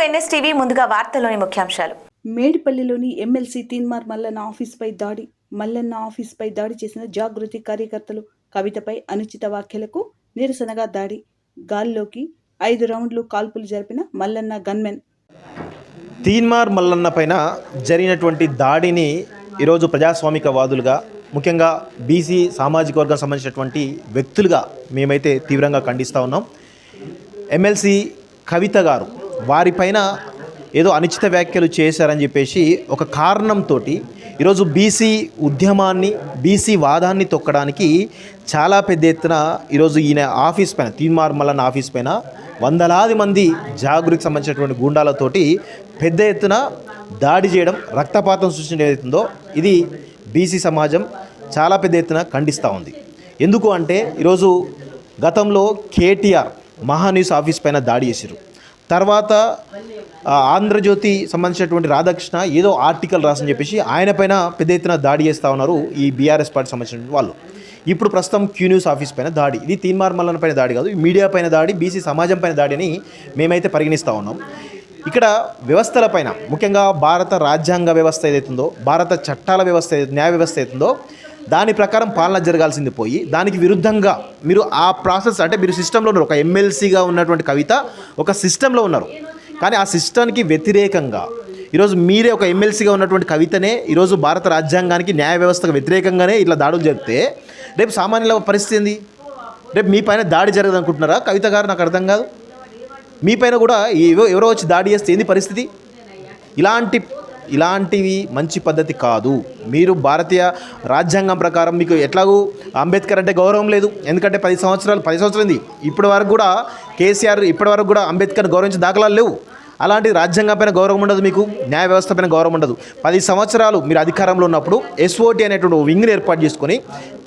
NSTV ముందుగా వార్తల్లోని ముఖ్యాంశాలు. మేడిపల్లిలోని ఎమ్మెల్సీ తీన్మార్ మల్లన్న ఆఫీస్పై దాడి. మల్లన్న ఆఫీస్పై దాడి చేసిన జాగృతి కార్యకర్తలు. కవితపై అనుచిత వ్యాఖ్యలకు నిరసనగా దాడి. గాల్లోకి 5 రౌండ్లు కాల్పులు జరిపిన మల్లన్న గన్మెన్. తీన్మార్ మల్లన్న పైన జరిగినటువంటి దాడిని ఈరోజు ప్రజాస్వామికవాదులుగా, ముఖ్యంగా బీసీ సామాజిక వర్గం సంబంధించినటువంటి వ్యక్తులుగా మేమైతే తీవ్రంగా ఖండిస్తూ ఉన్నాం. ఎమ్మెల్సీ కవిత గారు వారిపైన ఏదో అనుచిత వ్యాఖ్యలు చేశారని చెప్పేసి ఒక కారణంతో ఈరోజు బీసీ ఉద్యమాన్ని, బీసీ వాదాన్ని తొక్కడానికి చాలా పెద్ద ఎత్తున ఈరోజు ఈయన ఆఫీస్ పైన, తీన్మార్ మల్లన్న ఆఫీస్ పైన వందలాది మంది జాగృతికి సంబంధించినటువంటి గూండాలతోటి పెద్ద ఎత్తున దాడి చేయడం, రక్తపాతం సృష్టించడం ఏదైతుందో ఇది బీసీ సమాజం చాలా పెద్ద ఎత్తున ఖండిస్తూ ఉంది. ఎందుకు అంటే ఈరోజు గతంలో కేటీఆర్ మహాన్యూస్ ఆఫీస్ పైన దాడి చేశారు. తర్వాత ఆంధ్రజ్యోతి సంబంధించినటువంటి రాధాకృష్ణ ఏదో ఆర్టికల్ రాసని చెప్పేసి ఆయన పైన పెద్ద ఎత్తున దాడి చేస్తూ ఉన్నారు ఈ బీఆర్ఎస్ పార్టీ సంబంధించిన వాళ్ళు. ఇప్పుడు ప్రస్తుతం క్యూ న్యూస్ ఆఫీస్ పైన దాడి. ఇది తీన్మార్ మల్లన్న పైన దాడి కాదు, మీడియా పైన దాడి, బీసీ సమాజం పైన దాడి అని మేమైతే పరిగణిస్తూ ఉన్నాం. ఇక్కడ వ్యవస్థల పైన, ముఖ్యంగా భారత రాజ్యాంగ వ్యవస్థ ఏదైతుందో, భారత చట్టాల వ్యవస్థ, న్యాయ వ్యవస్థ ఏదైతుందో దాని ప్రకారం పాలన జరగాల్సింది పోయి దానికి విరుద్ధంగా మీరు ఆ ప్రాసెస్, అంటే మీరు సిస్టంలో ఉన్నారు. ఒక ఎమ్మెల్సీగా ఉన్నటువంటి కవిత ఒక సిస్టంలో ఉన్నారు, కానీ ఆ సిస్టానికి వ్యతిరేకంగా ఈరోజు మీరే ఒక ఎమ్మెల్సీగా ఉన్నటువంటి కవితనే ఈరోజు భారత రాజ్యాంగానికి, న్యాయ వ్యవస్థకు వ్యతిరేకంగానే ఇట్లా దాడులు జరిపితే రేపు సామాన్యుల పరిస్థితి ఏంది? రేపు మీ పైన దాడి జరగదు అనుకుంటున్నారా కవిత గారు? నాకు అర్థం కాదు. మీ పైన కూడా ఎవరో వచ్చి దాడి చేస్తే ఏంది పరిస్థితి? ఇలాంటివి మంచి పద్ధతి కాదు. మీరు భారతీయ రాజ్యాంగం ప్రకారం మీకు ఎట్లాగూ అంబేద్కర్ అంటే గౌరవం లేదు. ఎందుకంటే 10 సంవత్సరాలు ఇప్పటి వరకు కూడా కేసీఆర్ ఇప్పటి వరకు కూడా అంబేద్కర్ని గౌరవించిన దాఖలాలు లేవు. అలాంటి రాజ్యాంగం పైన గౌరవం ఉండదు, మీకు న్యాయ వ్యవస్థ పైన గౌరవం ఉండదు. 10 సంవత్సరాలు మీరు అధికారంలో ఉన్నప్పుడు ఎస్ఓటీ అనేటువంటి వింగ్ని ఏర్పాటు చేసుకొని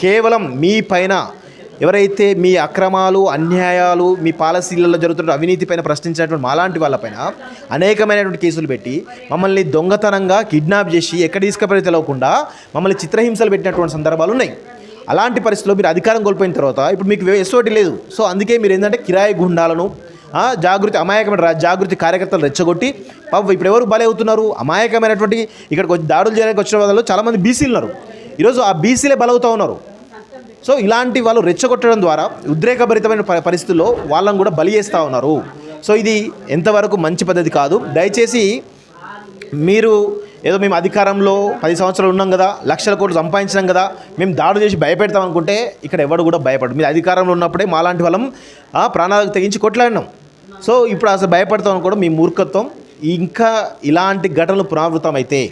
కేవలం మీ పైన ఎవరైతే మీ అక్రమాలు, అన్యాయాలు, మీ పాలసీలలో జరుగుతున్న అవినీతి పైన ప్రశ్నించినటువంటి మాలాంటి వాళ్ళపైన అనేకమైనటువంటి కేసులు పెట్టి మమ్మల్ని దొంగతనంగా కిడ్నాప్ చేసి ఎక్కడ తీసుకుపోయి తెలియకుండా మమ్మల్ని చిత్రహింసలు పెట్టినటువంటి సందర్భాలు ఉన్నాయి. అలాంటి పరిస్థితుల్లో మీరు అధికారం కోల్పోయిన తర్వాత ఇప్పుడు మీకు ఎస్ఓటీ లేదు. సో అందుకే మీరు ఏంటంటే కిరాయి గుండాలను, అమాయకమైన జాగృతి కార్యకర్తలు రెచ్చగొట్టి ఇప్పుడు ఎవరు బలి అవుతున్నారు? అమాయకమైనటువంటి ఇక్కడికి దాడులు చేయడానికి వచ్చిన వాళ్ళు చాలామంది బీసీలు ఉన్నారు. ఈరోజు ఆ బీసీలే బలవుతూ ఉన్నారు. సో ఇలాంటి వాళ్ళు రెచ్చగొట్టడం ద్వారా ఉద్రేకభరితమైన పరిస్థితుల్లో వాళ్ళని కూడా బలి చేస్తూ ఉన్నారు. సో ఇది ఎంతవరకు మంచి పద్ధతి కాదు. దయచేసి మీరు ఏదో మేము అధికారంలో 10 సంవత్సరాలు ఉన్నాం కదా, లక్షల కోట్లు సంపాదించినాం కదా, మేము దాడులు చేసి భయపెడతాం అనుకుంటే ఇక్కడ ఎవడు కూడా భయపడు. మీరు అధికారంలో ఉన్నప్పుడే మాలాంటి వాళ్ళం ప్రాణాలకు తెగించి కొట్లాడినాం. సో ఇప్పుడు అసలు భయపడతాం అనుకోవడం మీ మూర్ఖత్వం. ఇంకా ఇలాంటి ఘటనలు పునరావృతం అయితే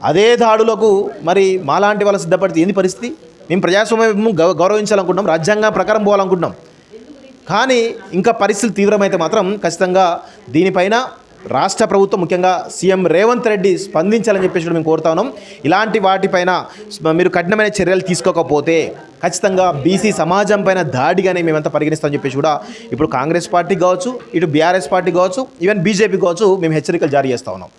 అదే దాడులకు మరి మాలాంటి వాళ్ళు సిద్ధపడితే ఏంది పరిస్థితి? మేము ప్రజాస్వామ్యం గౌరవించాలనుకుంటున్నాం, రాజ్యాంగం ప్రకారం పోవాలనుకుంటున్నాం. కానీ ఇంకా పరిస్థితులు తీవ్రమైతే మాత్రం ఖచ్చితంగా దీనిపైన రాష్ట్ర ప్రభుత్వం, ముఖ్యంగా సీఎం రేవంత్ రెడ్డి స్పందించాలని చెప్పేసి మేము కోరుతా ఉన్నాం. ఇలాంటి వాటిపైన మీరు కఠినమైన చర్యలు తీసుకోకపోతే ఖచ్చితంగా బీసీ సమాజం పైన దాడిగానే మేమంతా పరిగణిస్తామని చెప్పేసి కూడా ఇప్పుడు కాంగ్రెస్ పార్టీ కావచ్చు, ఇటు బీఆర్ఎస్ పార్టీ కావచ్చు, ఈవెన్ బీజేపీ కావచ్చు మేము హెచ్చరికలు జారీ చేస్తూ ఉన్నాం.